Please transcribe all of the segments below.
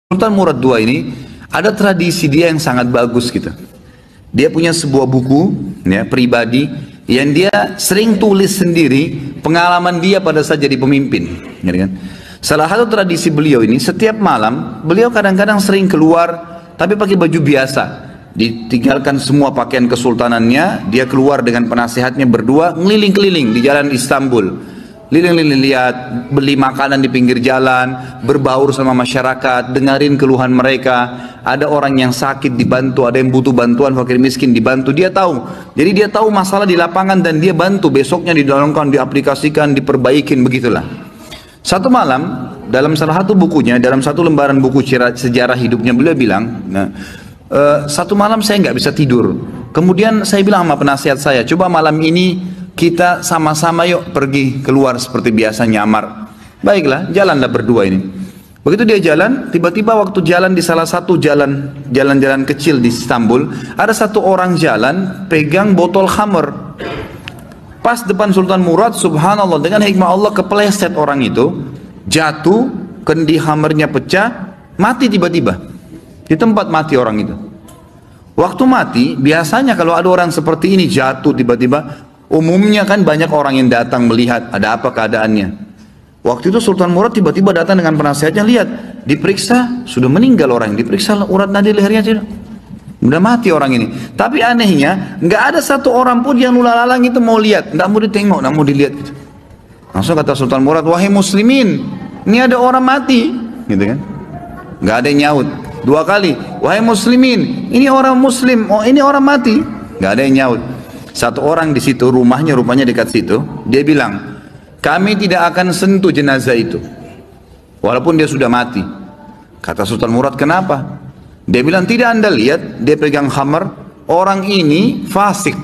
Sultan Murad II ini ada tradisi dia yang sangat bagus gitu. Dia punya sebuah buku ya, pribadi yang dia sering tulis sendiri pengalaman dia pada saat jadi pemimpin. Ya kan? Salah satu tradisi beliau ini setiap malam beliau kadang-kadang sering keluar tapi pakai baju biasa. Ditinggalkan semua pakaian kesultanannya, dia keluar dengan penasehatnya berdua ngeliling-keliling di jalan Istanbul. Liling-liling lihat, beli makanan di pinggir jalan, berbaur sama masyarakat, dengerin keluhan mereka. Ada orang yang sakit dibantu, ada yang butuh bantuan, fakir miskin dibantu. Dia tahu. Jadi dia tahu masalah di lapangan dan dia bantu. Besoknya didolongkan, diaplikasikan, diperbaikin, begitulah. Satu malam, dalam salah satu bukunya, dalam satu lembaran buku sejarah hidupnya, beliau bilang, satu malam saya nggak bisa tidur. Kemudian saya bilang sama penasihat saya, coba malam ini kita sama-sama yuk pergi keluar seperti biasa nyamar. Baiklah, jalanlah berdua ini. Begitu dia jalan, tiba-tiba waktu jalan di salah satu jalan-jalan kecil di Istanbul, ada satu orang jalan pegang botol khamr. Pas depan Sultan Murad, subhanallah, dengan hikmah Allah kepleset orang itu, jatuh, kendi khamrnya pecah, mati tiba-tiba. Di tempat mati orang itu. Waktu mati, biasanya kalau ada orang seperti ini jatuh tiba-tiba, umumnya kan banyak orang yang datang melihat ada apa keadaannya. Waktu itu Sultan Murad tiba-tiba datang dengan penasihatnya, lihat, diperiksa, sudah meninggal orang, diperiksa urat nadi lehernya tidak, udah mati orang ini. Tapi anehnya, nggak ada satu orang pun yang lulalang itu mau lihat, nggak mau ditengok, nggak mau dilihat. Gitu. Langsung kata Sultan Murad, wahai muslimin, ini ada orang mati, gitu kan? Nggak ada yang nyaut. Dua kali, wahai muslimin, ini orang muslim, oh ini orang mati, nggak ada yang nyaut. Satu orang di situ, rumahnya rupanya dekat situ, dia bilang, kami tidak akan sentuh jenazah itu, walaupun dia sudah mati. Kata Sultan Murad, kenapa? Dia bilang, tidak anda lihat, dia pegang khamar, orang ini fasik,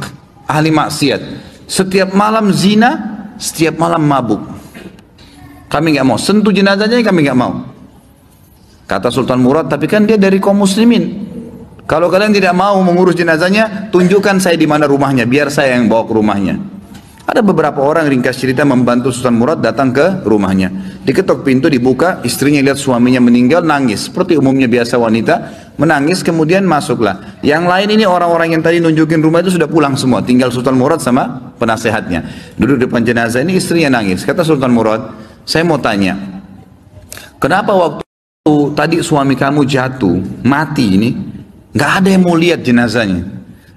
ahli maksiat, setiap malam zina, setiap malam mabuk. Kami nggak mau sentuh jenazahnya, kami nggak mau. Kata Sultan Murad, tapi kan dia dari kaum muslimin. Kalau kalian tidak mau mengurus jenazahnya, tunjukkan saya di mana rumahnya, biar saya yang bawa ke rumahnya. Ada beberapa orang, ringkas cerita, membantu Sultan Murad datang ke rumahnya. Diketok pintu, dibuka, istrinya lihat suaminya meninggal, nangis. Seperti umumnya biasa wanita, menangis, kemudian masuklah. Yang lain ini orang-orang yang tadi nunjukin rumah itu sudah pulang semua. Tinggal Sultan Murad sama penasehatnya. Duduk depan jenazah ini, istrinya nangis. Kata Sultan Murad, saya mau tanya, kenapa waktu tadi suami kamu jatuh, mati ini, nggak ada yang mau lihat jenazahnya,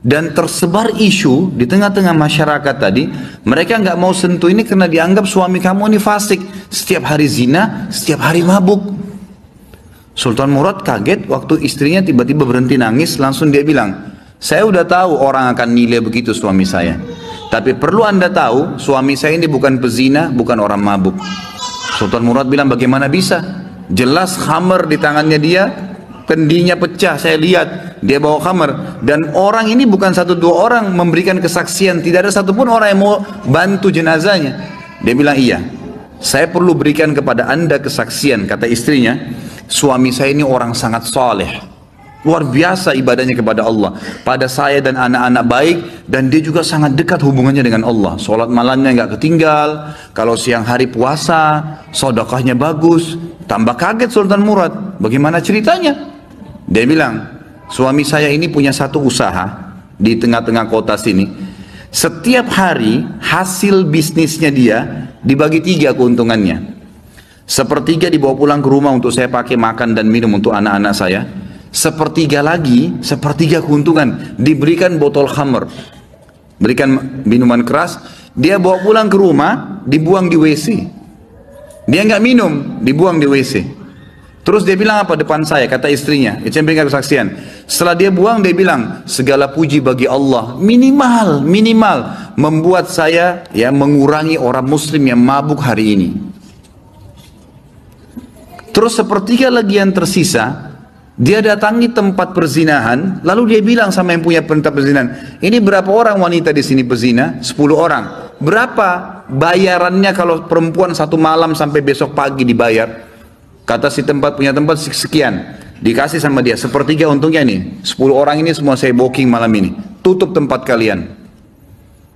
dan tersebar isu di tengah-tengah masyarakat tadi, mereka nggak mau sentuh ini karena dianggap suami kamu ini fasik, setiap hari zina, setiap hari mabuk. Sultan Murad kaget waktu istrinya tiba-tiba berhenti nangis, langsung dia bilang, saya udah tahu orang akan nilai begitu suami saya, tapi perlu anda tahu, suami saya ini bukan pezina, bukan orang mabuk. Sultan Murad bilang, bagaimana bisa? Jelas khamar di tangannya dia, kendinya pecah, saya lihat dia bawa khamar, dan orang ini bukan satu dua orang memberikan kesaksian, tidak ada satupun orang yang mau bantu jenazahnya. Dia bilang, iya, saya perlu berikan kepada anda kesaksian. Kata istrinya, suami saya ini orang sangat saleh, luar biasa ibadahnya kepada Allah, pada saya dan anak-anak baik, dan dia juga sangat dekat hubungannya dengan Allah. Sholat malamnya nggak ketinggal, kalau siang hari puasa, sedekahnya bagus. Tambah kaget Sultan Murad, bagaimana ceritanya? Dia bilang, suami saya ini punya satu usaha di tengah-tengah kota sini. Setiap hari hasil bisnisnya dia dibagi 3 keuntungannya. Sepertiga dibawa pulang ke rumah untuk saya pakai makan dan minum untuk anak-anak saya. Sepertiga lagi, sepertiga keuntungan diberikan botol khamr, berikan minuman keras. Dia bawa pulang ke rumah, dibuang di WC. Dia nggak minum, dibuang di WC. Terus dia bilang apa depan saya, kata istrinya, itu yang berikan kesaksian. Setelah dia buang, dia bilang, segala puji bagi Allah, minimal membuat saya ya mengurangi orang muslim yang mabuk hari ini. Terus sepertiga lagi yang tersisa, dia datangi tempat perzinahan, lalu dia bilang sama yang punya tempat perzinahan, ini berapa orang wanita di sini pezina? 10 orang. Berapa bayarannya kalau perempuan satu malam sampai besok pagi dibayar? Kata si tempat punya tempat sekian, dikasih sama dia sepertiga untungnya nih, 10 orang ini semua saya booking malam ini, tutup tempat kalian.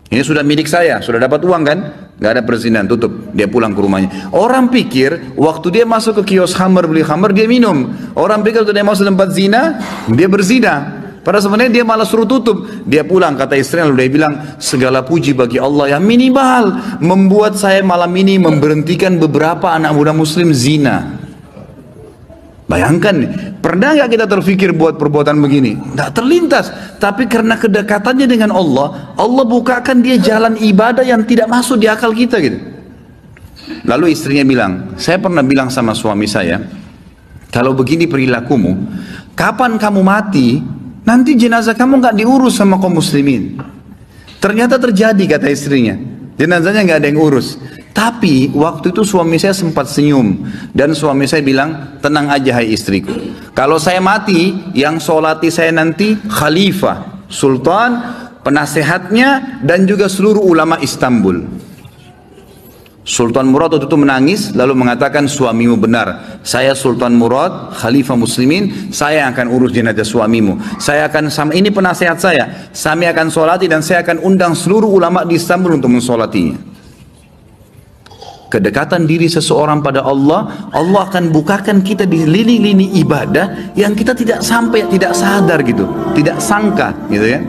Ini sudah milik saya, sudah dapat uang kan? Gak ada perzinahan, tutup. Dia pulang ke rumahnya. Orang pikir waktu dia masuk ke kios khamar, beli khamar, dia minum. Orang pikir waktu dia masuk tempat zina, dia berzina. Padahal sebenarnya dia malah suruh tutup. Dia pulang, kata istrinya, lalu dia bilang, segala puji bagi Allah yang minimal membuat saya malam ini memberhentikan beberapa anak muda muslim zina. Bayangkan, pernah nggak kita terfikir buat perbuatan begini? Nggak terlintas. Tapi karena kedekatannya dengan Allah, Allah bukakan dia jalan ibadah yang tidak masuk di akal kita gitu. Lalu istrinya bilang, saya pernah bilang sama suami saya, kalau begini perilakumu, kapan kamu mati, nanti jenazah kamu nggak diurus sama kaum muslimin. Ternyata terjadi, kata istrinya. Jenazahnya nggak ada yang urus. Tapi waktu itu suami saya sempat senyum. Dan suami saya bilang, tenang aja hai istriku. Kalau saya mati, yang solati saya nanti khalifah, sultan, penasehatnya, dan juga seluruh ulama Istanbul. Sultan Murad waktu itu menangis, lalu mengatakan, suamimu benar. Saya Sultan Murad, khalifah muslimin, saya akan urus jenazah suamimu. Saya akan, ini penasehat saya. Saya akan solati dan saya akan undang seluruh ulama di Istanbul untuk mensolatinya. Kedekatan diri seseorang pada Allah, Allah akan bukakan kita di lini-lini ibadah yang kita tidak sampai, tidak sadar gitu, tidak sangka gitu ya.